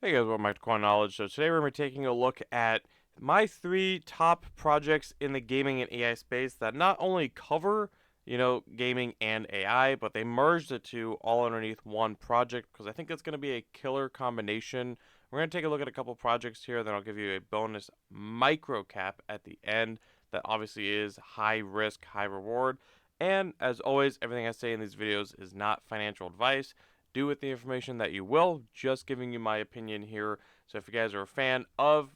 Hey guys, welcome back to Coin Knowledge. So today we're going to be taking a look at my three top projects in the gaming and AI space that not only cover, gaming and AI, but they merge the two all underneath one project because I think it's going to be a killer combination. We're going to take a look at a couple projects here, then I'll give you a bonus micro cap at the end that obviously is high risk, high reward. And as always, everything I say in these videos is not financial advice. Do with the information that you will, just giving you my opinion here. So if you guys are a fan of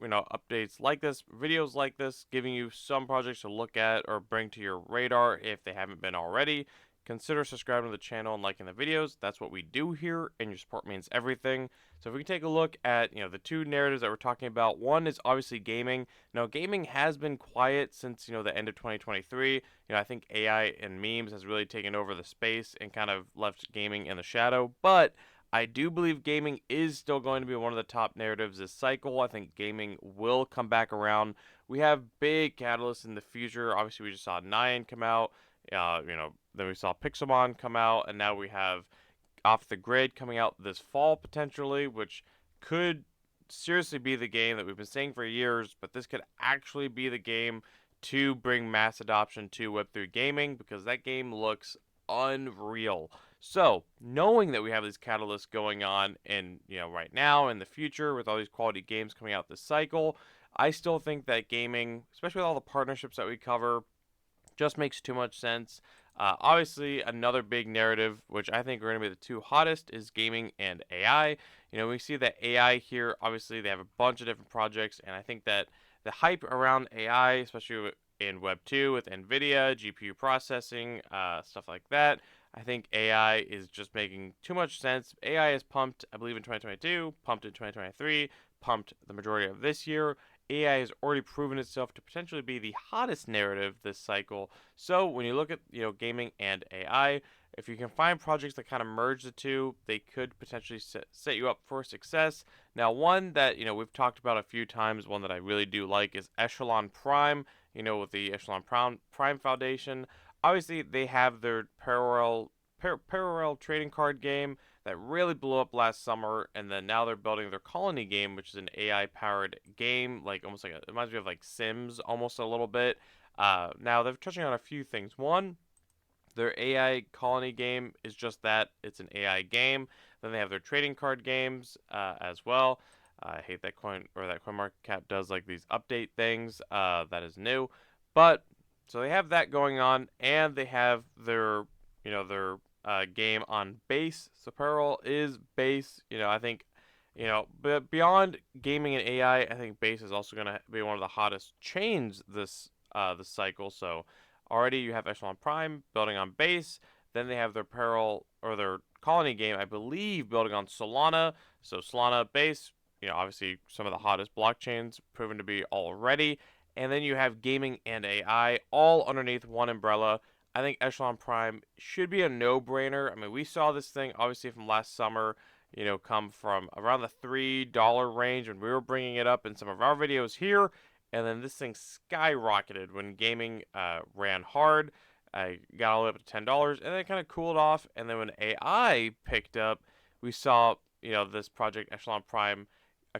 updates like this, videos like this, giving you some projects to look at or bring to your radar if they haven't been already, consider subscribing to the channel and liking the videos. That's what we do here, and your support means everything. So if we can take a look at the two narratives that we're talking about, one is obviously gaming. Now gaming has been quiet since the end of 2023. I think AI and memes has really taken over the space and kind of left gaming in the shadow, but I do believe gaming is still going to be one of the top narratives this cycle. I think gaming will come back around. We have big catalysts in the future. Obviously, we just saw Nyan come out. Then we saw Pixelmon come out, and now we have Off the Grid coming out this fall potentially, which could seriously be the game that we've been saying for years, but this could actually be the game to bring mass adoption to Web3 gaming because that game looks unreal. So, knowing that we have these catalysts going on in, right now in the future with all these quality games coming out this cycle, I still think that gaming, especially with all the partnerships that we cover, just makes too much sense. Obviously, another big narrative, which I think are going to be the two hottest, is gaming and AI. We see that AI here, obviously, they have a bunch of different projects, and I think that the hype around AI, especially in Web 2 with NVIDIA, GPU processing, stuff like that, I think AI is just making too much sense. AI is pumped, I believe, in 2022, pumped in 2023, pumped the majority of this year. AI has already proven itself to potentially be the hottest narrative this cycle. So when you look at gaming and AI, if you can find projects that kind of merge the two, they could potentially set you up for success. Now, one that we've talked about a few times, one that I really do like is Echelon Prime. With the Echelon Prime Foundation, obviously they have their parallel trading card game that really blew up last summer, and then now they're building their Colony game, which is an AI powered game, like almost like it reminds me of like Sims almost a little bit. Now they're touching on a few things. One, their AI Colony game is just that, it's an AI game. Then they have their trading card games as well. I hate that CoinMarketCap does like these update things. That is new, but so they have that going on, and they have their game on base. So Pearl is base. I think, but beyond gaming and AI, I think base is also going to be one of the hottest chains this cycle. So already you have Echelon Prime building on base. Then they have their Pearl or their Colony game, I believe, building on Solana. So Solana base, obviously some of the hottest blockchains proven to be already. And then you have gaming and AI all underneath one umbrella. I think Echelon Prime should be a no-brainer. I mean, we saw this thing obviously from last summer, come from around the $3 range when we were bringing it up in some of our videos here, and then this thing skyrocketed when gaming ran hard. I got all the way up to $10, and then it kind of cooled off. And then when AI picked up, we saw this project Echelon Prime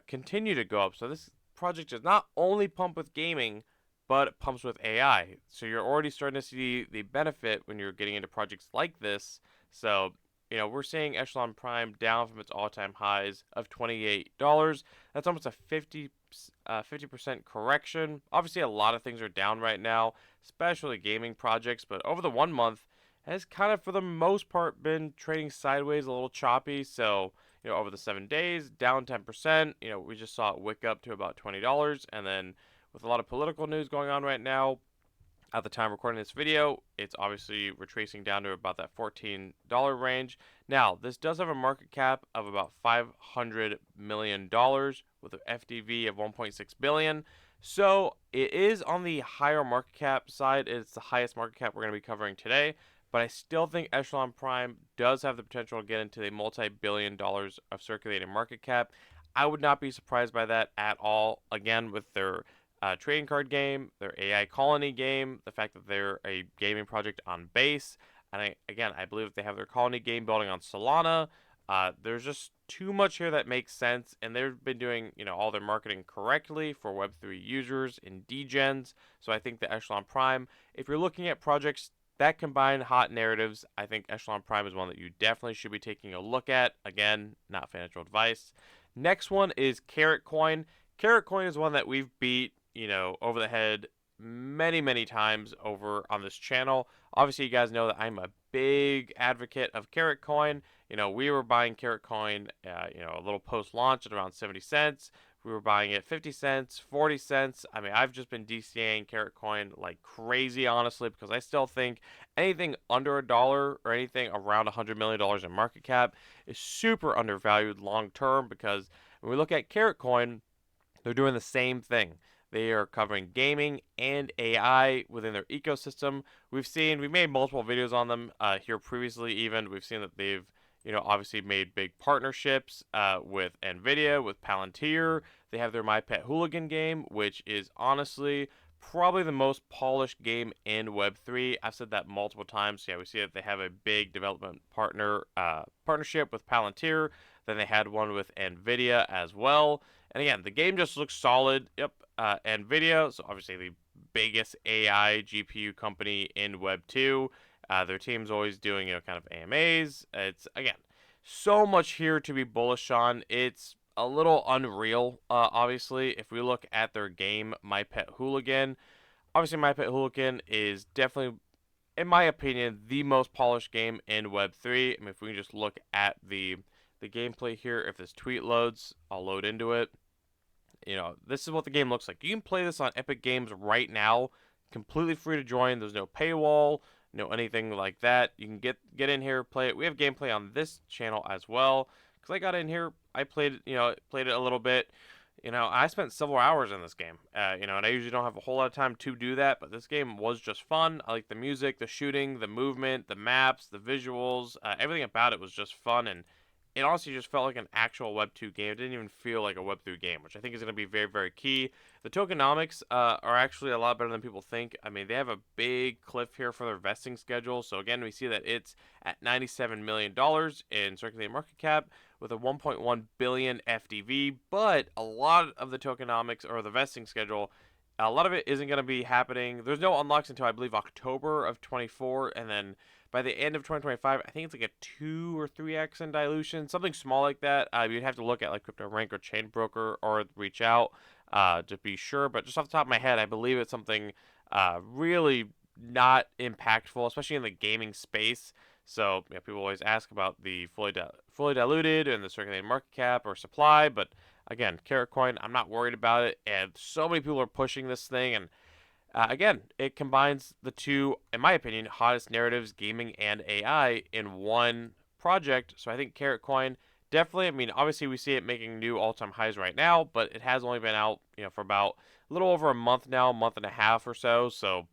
continue to go up. So this project is not only pump with gaming, but it pumps with AI. So you're already starting to see the benefit when you're getting into projects like this. So, we're seeing Echelon Prime down from its all-time highs of $28. That's almost a 50% correction. Obviously, a lot of things are down right now, especially gaming projects, but over the 1 month, has kind of, for the most part, been trading sideways, a little choppy. So, over the 7 days, down 10%. We just saw it wick up to about $20, and then with a lot of political news going on right now, at the time recording this video, it's obviously retracing down to about that $14 range. Now, this does have a market cap of about $500 million with an FDV of 1.6 billion. So it is on the higher market cap side. It's the highest market cap we're going to be covering today. But I still think Echelon Prime does have the potential to get into the multi-billion dollars of circulating market cap. I would not be surprised by that at all. Again, with their trading card game, their AI Colony game, the fact that they're a gaming project on base, and I believe they have their Colony game building on Solana. There's just too much here that makes sense, and they've been doing, all their marketing correctly for Web3 users and degens. So I think the Echelon Prime, if you're looking at projects that combine hot narratives, I think Echelon Prime is one that you definitely should be taking a look at. Again, not financial advice. Next one is Carrot Coin. Carrot Coin is one that we've beat, over the head many, many times over on this channel. Obviously, you guys know that I'm a big advocate of Carrot Coin. We were buying Carrot Coin, a little post launch at around 70 cents. We were buying it 50 cents, 40 cents. I mean, I've just been DCAing Carrot Coin like crazy, honestly, because I still think anything under $1 or anything around $100 million in market cap is super undervalued long term, because when we look at Carrot Coin, they're doing the same thing. They are covering gaming and AI within their ecosystem. We've made multiple videos on them here previously. Even we've seen that they've, obviously made big partnerships with Nvidia, with Palantir. They have their My Pet Hooligan game, which is honestly probably the most polished game in Web3. I've said that multiple times. Yeah, we see that they have a big development partnership with Palantir. Then they had one with Nvidia as well. And again, the game just looks solid. Yep, Nvidia, so obviously the biggest AI GPU company in Web 2. Their team's always doing, kind of AMAs. It's, again, so much here to be bullish on. It's a little unreal, obviously. If we look at their game, My Pet Hooligan, obviously My Pet Hooligan is definitely, in my opinion, the most polished game in Web 3. I mean, if we can just look at the gameplay here, if this tweet loads, I'll load into it. This is what the game looks like. You can play this on Epic Games right now, completely free to join. There's no paywall, no anything like that. You can get in here, play it. We have gameplay on this channel as well. Because I got in here, I played it a little bit. I spent several hours in this game. And I usually don't have a whole lot of time to do that, but this game was just fun. I like the music, the shooting, the movement, the maps, the visuals. Everything about it was just fun, and it honestly just felt like an actual Web 2 game. It didn't even feel like a Web 3 game, which I think is going to be very, very key. The tokenomics are actually a lot better than people think. I mean, they have a big cliff here for their vesting schedule. So again, we see that it's at $97 million in circulating market cap with a 1.1 billion FDV. But a lot of the tokenomics, or the vesting schedule, a lot of it isn't going to be happening. There's no unlocks until, I believe, October of 24, and then by the end of 2025, I think it's like a 2 or 3x in dilution, something small like that. You'd have to look at like CryptoRank or Chain Broker, or reach out to be sure. But just off the top of my head, I believe it's something really not impactful, especially in the gaming space. So people always ask about the fully diluted and the circulating market cap or supply, but again, Carrot Coin, I'm not worried about it, and so many people are pushing this thing, and again, it combines the two, in my opinion, hottest narratives, gaming and AI, in one project. So I think Carrot Coin definitely, I mean, obviously we see it making new all-time highs right now, but it has only been out, for about a little over a month now, month and a half or so. So,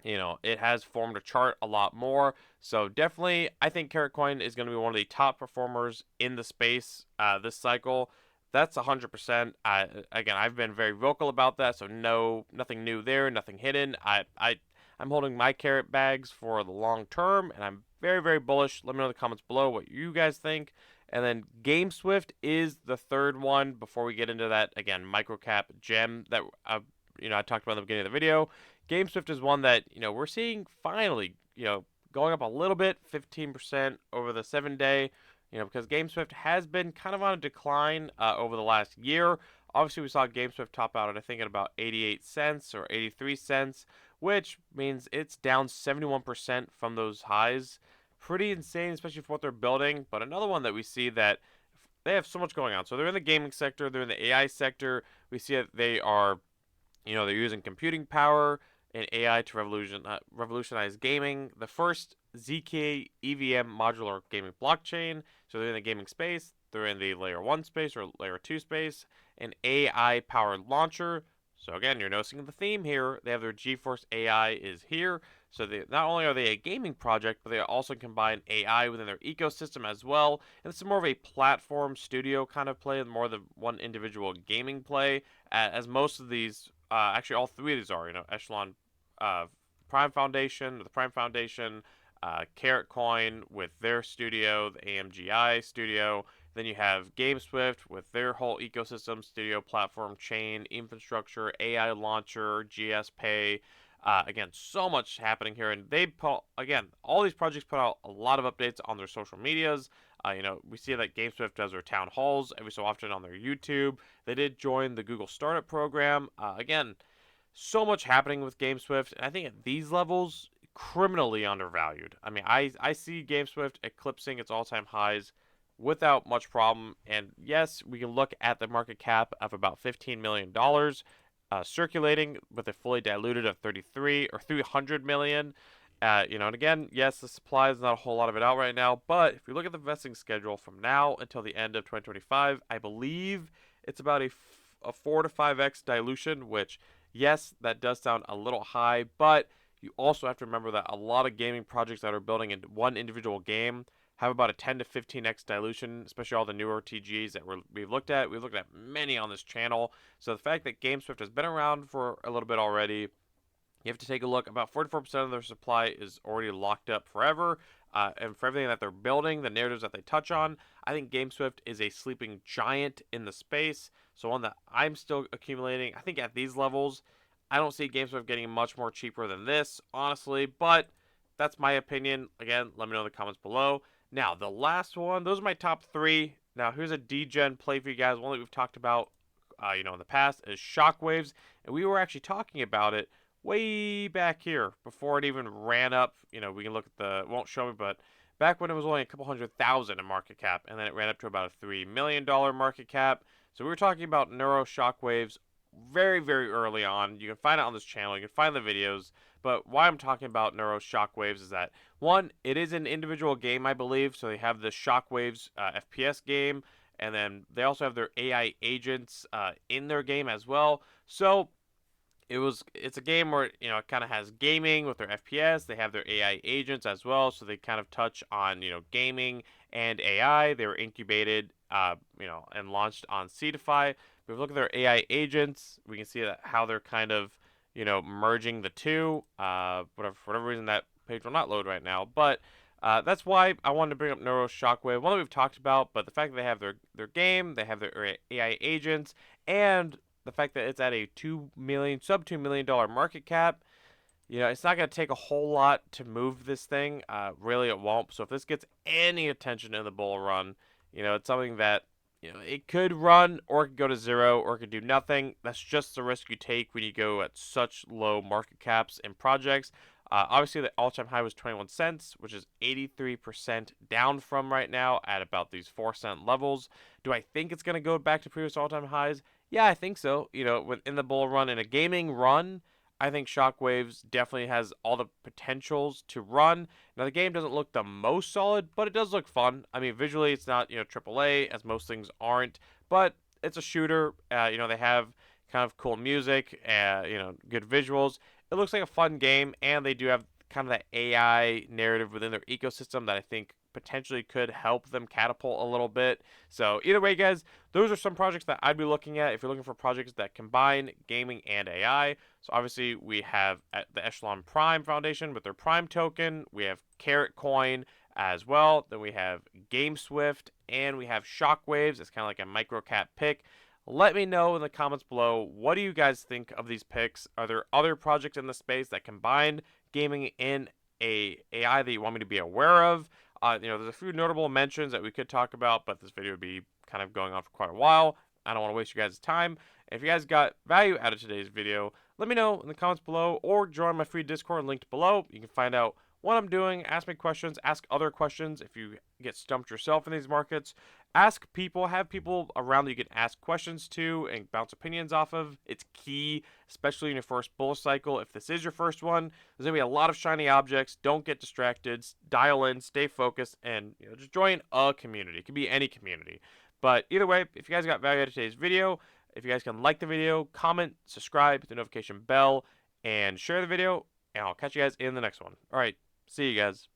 it has formed a chart a lot more. So definitely, I think Carrot Coin is going to be one of the top performers in the space this cycle. That's 100%. Again, I've been very vocal about that, so nothing new there, nothing hidden. I'm holding my carrot bags for the long term, and I'm very, very bullish. Let me know in the comments below what you guys think. And then GameSwift is the third one before we get into that, again, microcap gem that I talked about in the beginning of the video. GameSwift is one that, we're seeing finally, going up a little bit, 15% over the 7-day. Because GameSwift has been kind of on a decline over the last year. Obviously, we saw GameSwift top out at, I think, at about 88 cents or 83 cents, which means it's down 71% from those highs. Pretty insane, especially for what they're building. But another one that we see that they have so much going on. So they're in the gaming sector, they're in the AI sector. We see that they are, they're using computing power and AI to revolutionize gaming. The first ZK EVM modular gaming blockchain. So they're in the gaming space, they're in the layer 1 space or layer 2 space, an AI powered launcher. So again, you're noticing the theme here. They have their GeForce AI is here. So not only are they a gaming project, but they also combine AI within their ecosystem as well. And it's more of a platform studio kind of play, more than one individual gaming play, as most of these, actually all three of these are, Echelon Prime Foundation, the Prime Foundation, Carrot Coin with their studio, the AMGI studio, Then you have GameSwift with their whole ecosystem, studio platform, chain, infrastructure, AI launcher, GS Pay. Again, so much happening here, and they put again all these projects put out a lot of updates on their social medias. We see that GameSwift does their town halls every so often on their YouTube. They did join the Google Startup Program. Again, so much happening with GameSwift, and I think at these levels, criminally undervalued. I mean, I see GameSwift eclipsing its all-time highs without much problem. And yes, we can look at the market cap of about $15 million, circulating with a fully diluted of 33 or 300 million. And again, yes, the supply is not a whole lot of it out right now, but if you look at the vesting schedule from now until the end of 2025, I believe it's about a 4 to 5x dilution, which, yes, that does sound a little high, but you also have to remember that a lot of gaming projects that are building in one individual game have about a 10 to 15x dilution, especially all the newer TGs that we've looked at. We've looked at many on this channel. So the fact that GameSwift has been around for a little bit already, you have to take a look. About 44% of their supply is already locked up forever. And for everything that they're building, the narratives that they touch on, I think GameSwift is a sleeping giant in the space. So one that I'm still accumulating. I think at these levels, I don't see GameSwift getting much more cheaper than this, honestly. But that's my opinion. Again, let me know in the comments below. Now, the last one, those are my top three. Now, here's a degen play for you guys. One that we've talked about, in the past is Shockwaves. And we were actually talking about it way back here before it even ran up. We can look at it won't show me, but back when it was only a couple 100,000 in market cap, and then it ran up to about a $3 million market cap. So we were talking about Neuro Shockwaves very, very early on. You can find it on this channel. You can find the videos. But why I'm talking about Neuro Shockwaves is that, one, it is an individual game, I believe. So they have the Shockwaves FPS game, and then they also have their AI agents in their game as well. So it's a game where it kind of has gaming with their FPS. They have their AI agents as well, so they kind of touch on gaming and AI. They were incubated, and launched on Seedify. But if we look at their AI agents, we can see that how they're kind of merging the two. For whatever reason, that page will not load right now, but that's why I wanted to bring up Neuro Shockwave, one that we've talked about. But the fact that they have their game, they have their AI agents, and the fact that it's at a sub $2 million market cap, it's not going to take a whole lot to move this thing. Really, it won't. So if this gets any attention in the bull run, it's something that, it could run, or it could go to zero, or it could do nothing. That's just the risk you take when you go at such low market caps in projects. Obviously, the all-time high was 21 cents, which is 83% down from right now at about these 4-cent levels. Do I think it's going to go back to previous all-time highs? Yeah, I think so. Within the bull run, in a gaming run, I think Shockwaves definitely has all the potentials to run. Now, the game doesn't look the most solid, but it does look fun. I mean, visually, it's not, AAA, as most things aren't, but it's a shooter. They have kind of cool music, good visuals. It looks like a fun game, and they do have kind of that AI narrative within their ecosystem that I think potentially could help them catapult a little bit. So either way, guys, those are some projects that I'd be looking at if you're looking for projects that combine gaming and AI. So obviously we have the Echelon Prime Foundation with their Prime token. We have Carrot Coin as well. Then we have GameSwift, and we have Shockwaves. It's kind of like a micro cap pick. Let me know in the comments below, what do you guys think of these picks? Are there other projects in the space that combine gaming and AI that you want me to be aware of? There's a few notable mentions that we could talk about, but this video would be kind of going on for quite a while. I don't want to waste you guys' time. And if you guys got value out of today's video, let me know in the comments below, or join my free Discord linked below. You can find out what I'm doing, ask me questions, ask other questions if you get stumped yourself in these markets. Ask people, have people around that you can ask questions to and bounce opinions off of. It's key, especially in your first bull cycle. If this is your first one, there's going to be a lot of shiny objects. Don't get distracted. Dial in, stay focused, and just join a community. It could be any community. But either way, if you guys got value out of today's video, if you guys can like the video, comment, subscribe, hit the notification bell, and share the video, and I'll catch you guys in the next one. All right, see you guys.